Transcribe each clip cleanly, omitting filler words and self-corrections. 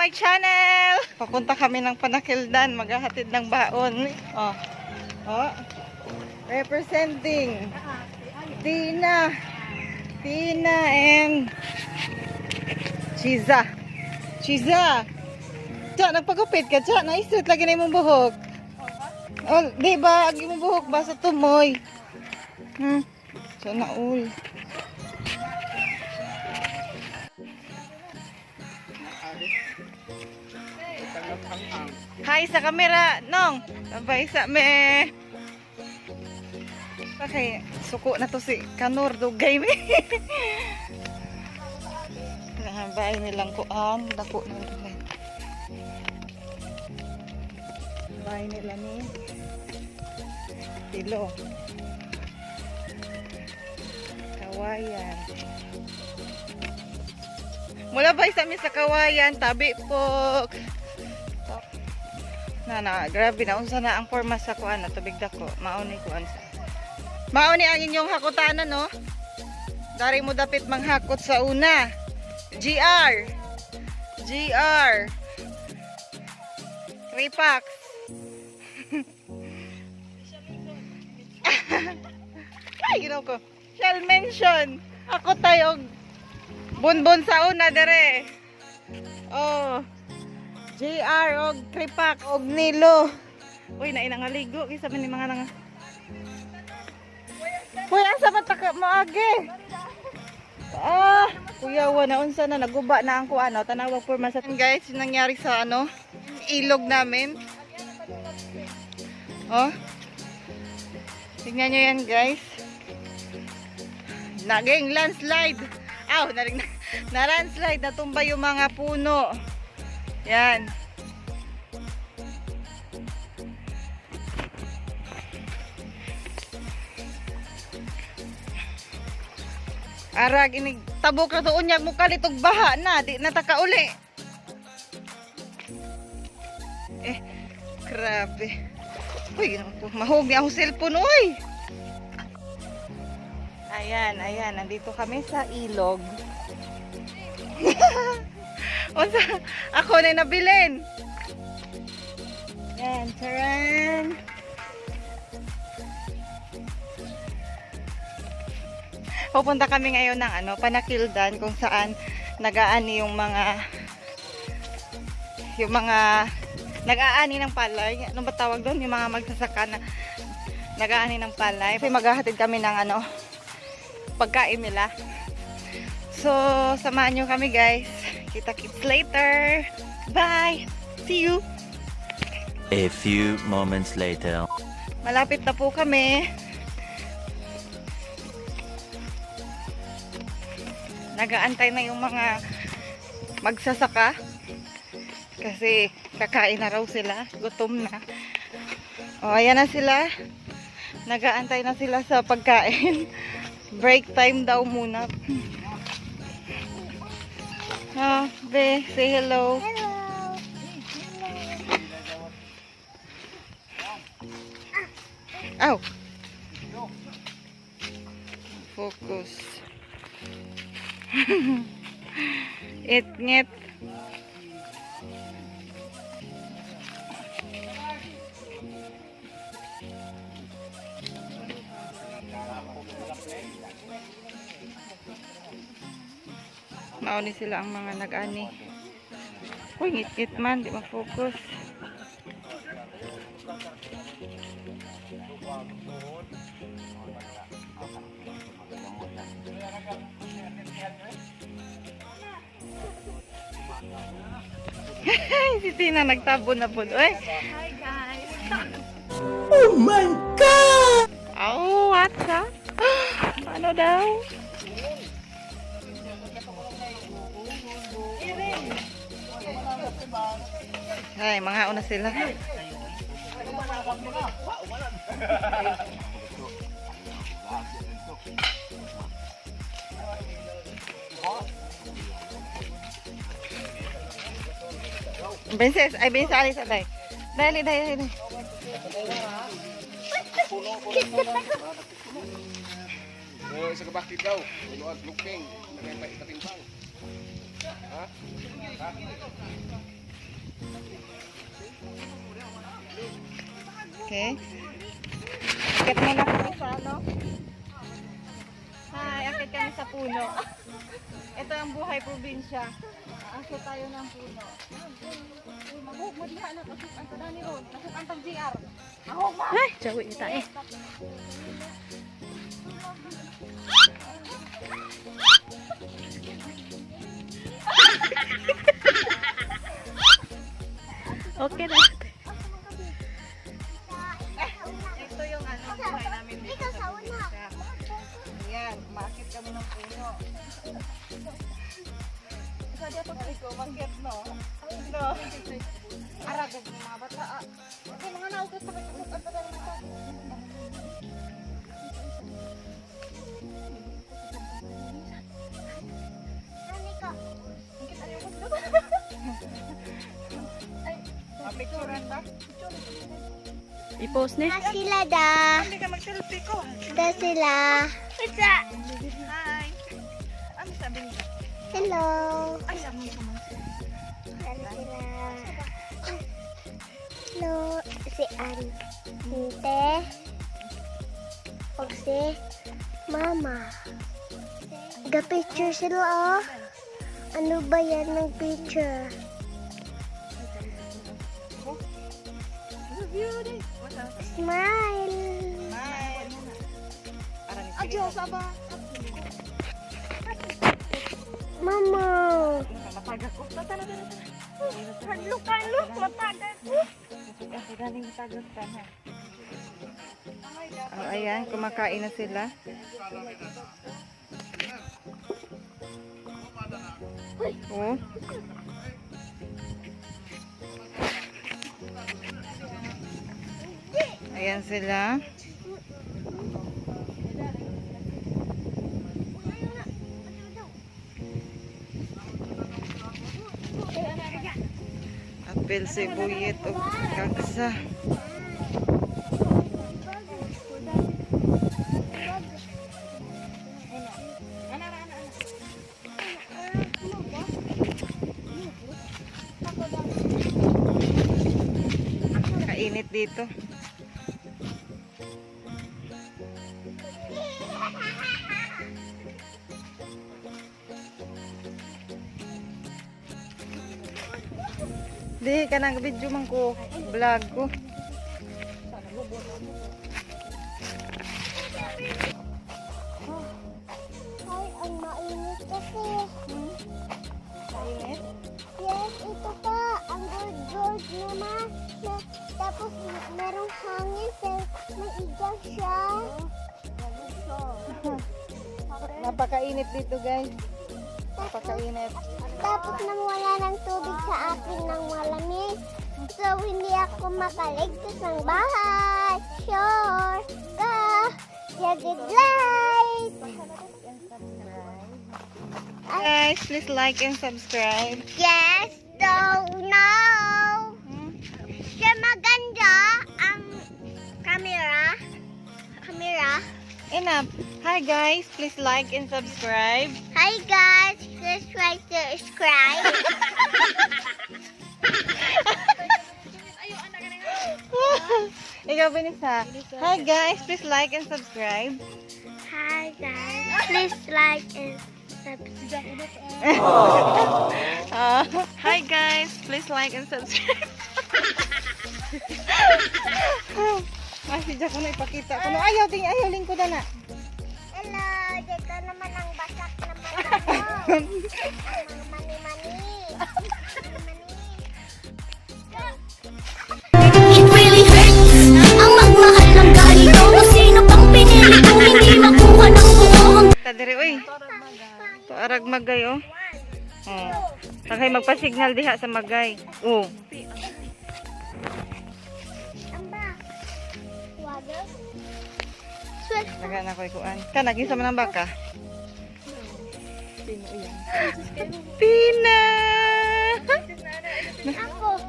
my channel! Papunta kami ng Panakildan, maghahatid ng baon. Oh. Oh. Representing Tina and Chiza. Cha, nagpagupit ka, cha. Naisot lagi na imong buhok. Oh, di ba? Agi mong buhok ba sa tumoy? Sana all. Hi sa kamera, Nong. Sabay sa me. Okay, suko na to si Kanor dugay me. Nahabay nilang kuan, dako na rin. Bahay nila ni Tilo. Kawayan. Mula ba isa mi sa Kawayan, tabi po. Grabe na unsa na ang forma sa kuan na tubig dako. Mauni kuan sa. Mauni ang inyong hakutanan no. Dari mo dapit manghakot sa una. GR. 3 packs. Ay, ginaw ko. Shall mention. Ako tayo bonbon sa una dere. Oh. JR og 3 pack og Nilo. Uy, nainangaligo kisa man ni mga nang. Uy, asa man taka maagi? Kuya wa na unsa na naguba na ang kuano, tanawag porma sa guys, nangyari sa ano, ilog namin. Oh. Tingnan niyo yan, guys. Naging landslide. Aw, na landslide, natumba yung mga puno. Yan. Arag inig tabok ra tuon yag mo kalitog baha na, di na taka uli. Grabe. Uy, mahog ni ang cellphone oy. Ayan, nandito kami sa ilog. Unsa ako na nabilin. Yan, taran. Pupunta kami ngayon ng Panakildan kung saan nag-aani yung mga nag-aani ng palay. Ano ba tawag doon? Yung mga magsasaka na nag-aani ng palay. Maghahatid kami ng pagkain nila. So, samahan nyo kami guys. Kita-kits later. Bye! See you! A few moments later. Malapit na po kami. Nagaantay na yung mga magsasaka. Kasi kakain na raw sila. Gutom na. O, ayan na sila. Nagaantay na sila sa pagkain. Break time daw muna. Be, say hello. Ow. Focus. Ngit. Mauni sila ang mga nag-ani. Uy, ngit man, di ma-focus. Si Tina nagtabo na po. Hi guys. Oh my God! Oh, what's up? Ano daw? Ay, mga una sila. Benses, ay bensalis alay. Dali. Sa kabakit daw, luwag looking, nagay pa ikatimbang. Okay. Akit muna kami sa ano. Hi, akit kami sa puno. Ito ang buhay probinsya. Akit tayo ng puno. Mabuhok mo diha na kasi ang tadani ron. Nasok ang tag-GR. Ahok ba? Ay, jawi ni tae. Okay na. Ito yung ano, buhay namin dito sa probinsya. Ayan, maakit kami ng puno. Isa dito ko ikaw, manggit no? No. Aragag ng mga bata. Okay, mga nautot sa kasabot at padala nito. Picturean ba? I-post ni. Sila da. Hindi ka mag-selfie ko. Da sila. Pizza. Hi. Ano sabi niya? Hello. Ay, sabi niya naman. Da sila. Hello. Si Ante. O si Mama. Ga-picture sila oh. Ano ba yan ng picture? Smile. Hi. Adios, aba. Mama. Matagak ko. Tara. Look, matagay ko. Kasi galing matagak ka na. Oh, ayan, kumakain na sila. Oh. Ayan sila. Apel, sibuyet, o kaksa. Kainit dito. Di ka nang video man ko, vlog ko. Ay, ang mainit kasi. Kainit? Yes, ito pa. Ang gold naman. Tapos merong hangin. May igas siya. Napakainit dito, guys. Napakainit. Tapos nang wala ng tubig sa akin ng malamig. So, hindi ako makaligtas ng bahay. Sure. Ka. Jagid light. Guys, please like and subscribe. Yes, don't know. Siya maganda ang camera. Enough. Hi guys, please like and subscribe. Hi guys, please try to subscribe. Ikaw, Vanessa. Hi guys, please like and subscribe. Hi guys, please like and subscribe. Hi guys, please like and subscribe. Ay, si Jack, ano ipakita ko. Ayaw, lingkod na. Hello, dito naman ang basak naman ako. Ang mani-mani. It really hurts ang magmahal ng ganito. Kung sino pang pinili kung hindi makuha ng buong Tadiri, uy. To arag magay, oh. Oh. Takay magpa-signal diha sa magay. Oh. Amba. Water. Naga na ko ikuan. Ka nagisa man ang baka. Pina. Ako.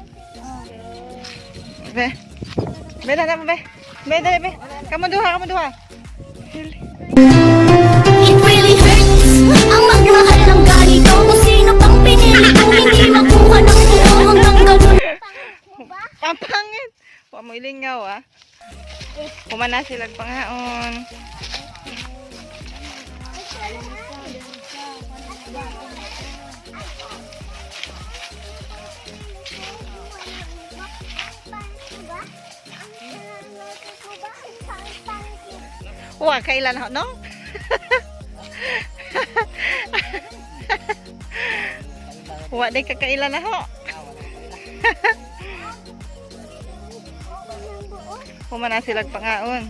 Be. Be na be. Be dali be. Kamu duha. It really hurts ang magmahal ng ganito. Kung sino pang pinili Papangit. Wa mo ilingaw ah. Kumana sila pangaon. Wa kailan ho no? Wa day kakailan na ho. Kumana sila pangaon.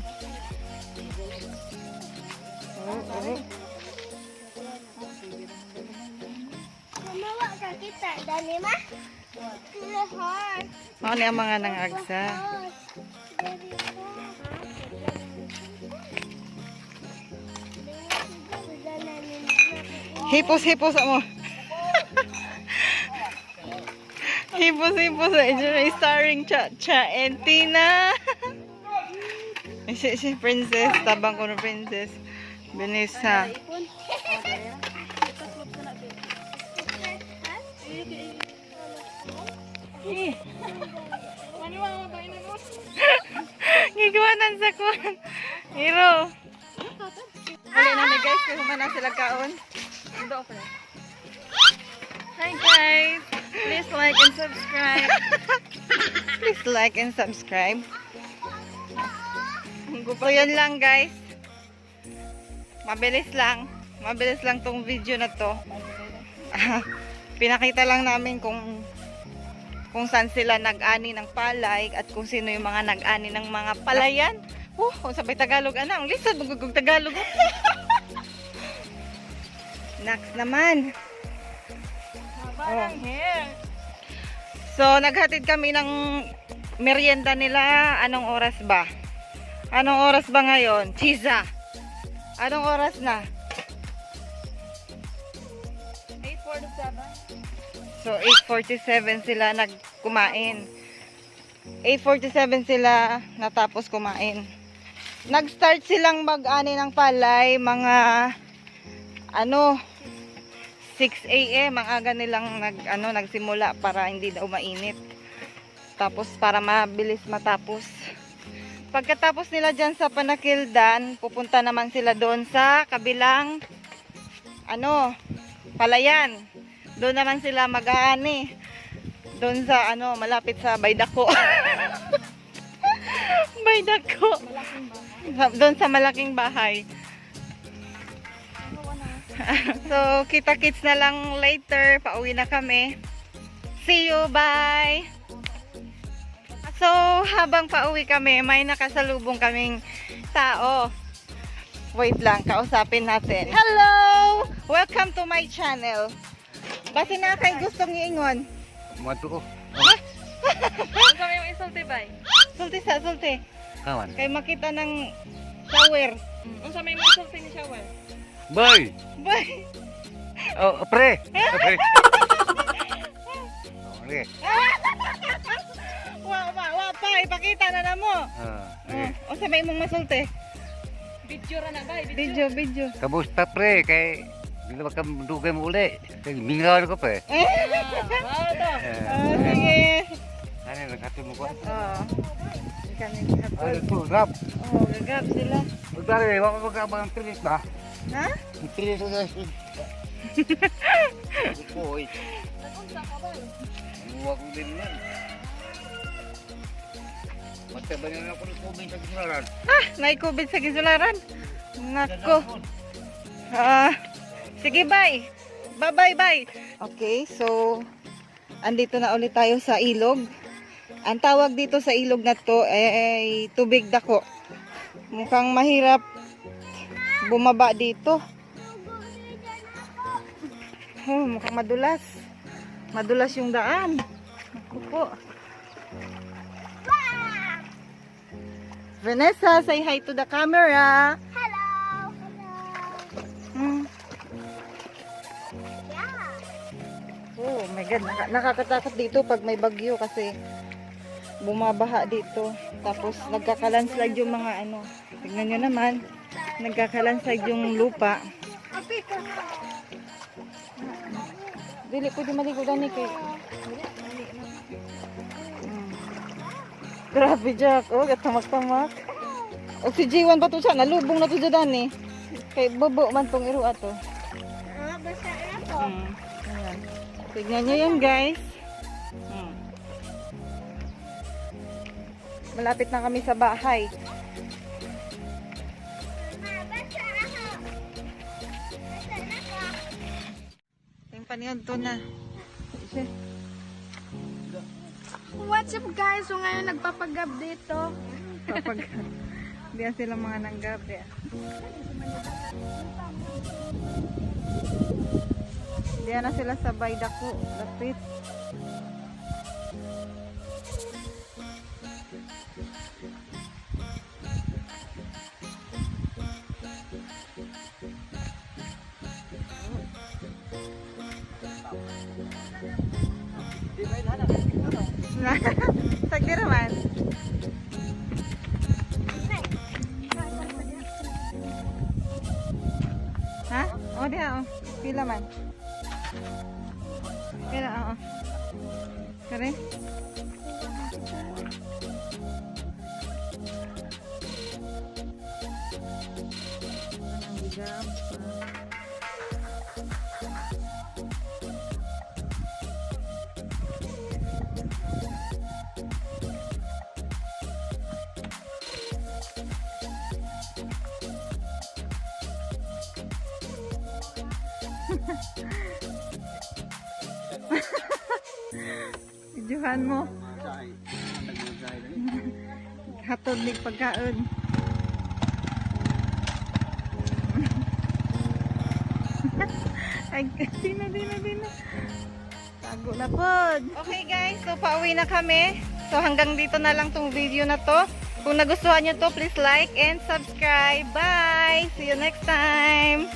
Mamawa ka kita, dali ma. Lahar. Mao ni ang mga nangagsa. Hipos-hipos mo. Hipos-hipos starring Cha and Tina. Si Princess, tabang ko na Princess. Benessa. Gigawanan sa kuwan. Hero. Wala na ni guys, kung humana sila kaon. Hi guys. Please like and subscribe. Please like and subscribe. So yan lang guys. Mabilis lang. Mabilis lang tong video na to. Pinakita lang namin kung saan sila nag-ani ng palay at kung sino yung mga nag-ani ng mga palayan. Sabay Tagalog ana, ang lisod magugug Tagalog. Next naman. So naghatid kami ng merienda nila. Anong oras ba? Anong oras ba ngayon? Chiza. Anong oras na? 8:47. So 8:47 sila nagkumain. 8:47 sila natapos kumain. Nag-start silang mag-ani ng palay mga 6 AM ang aga nilang nagsimula para hindi daw mainit. Tapos para mabilis matapos. Pagkatapos nila dyan sa Panakildan, pupunta naman sila doon sa kabilang palayan. Doon naman sila mag-aani. Doon sa malapit sa Baydako. Baydako. Doon sa malaking bahay. So, kita-kits na lang later. Pauwi na kami. See you, bye! So, habang pauwi kami, may nakasalubong kaming tao. Wait lang, kausapin natin. Hello! Welcome to my channel. Basi na kay gustong iingon. Mato ko. Ano kami yung isulti bay? Sulti. Kawan. Kay makita ng shower. Ano sa may isulti ni shower? Boy. Bye! Oh, pre. Pre. Okay. Wa pa, ipakita na na mo. O sa may mong masulti. Video ra na bay, Video. Kamusta pre kay bila ka dugay mo uli. Mingaw ko pre. Sige. Ano nakati mo ko? Kami Ay, to rap. gagab sila. Udare, wa ko magabang trilis ba? Ha? Trilis ko guys. Boy. Ano ko din yan. Mataban na ako ng COVID sa Gisularan. May COVID sa Gisularan. Nako. Sige, bye. Bye. Okay, so andito na ulit tayo sa ilog. Ang tawag dito sa ilog na to ay tubig dako. Mukhang mahirap bumaba dito. Mukhang madulas. Madulas yung daan. Naku po. Vanessa, say hi to the camera. Hello. Oh my God, nakakatakot dito pag may bagyo kasi bumabaha dito. Tapos nagkakalandslide yung mga tignan nyo naman, nagkakalandslide yung lupa. Dili pwede maligo dani kay. Grabe, Jack. Oh, gatamak-tamak. O si J1 pa to siya. Nalubong na to dyan eh. Kay bobo man tong iro ato. Basta ako. Ayan. Tignan nyo yan, guys. Malapit na kami sa bahay. Basta ako. Basta ako. Yung paniyan to na. Isa. What's up guys? So ngayon nagpapagab dito. Kapag diyan sila mga nanggabi. Diyan na sila sa Baydako. Lapit. Sagdi naman. Ha? O diha o. Pila man. Pila o. Kare? Videohan mo. Hatod nig pagkaon. Ay, dina. Tago na pod. Okay guys, so pauwi na kami. So hanggang dito na lang tong video na to. Kung nagustuhan nyo to, please like and subscribe. Bye! See you next time!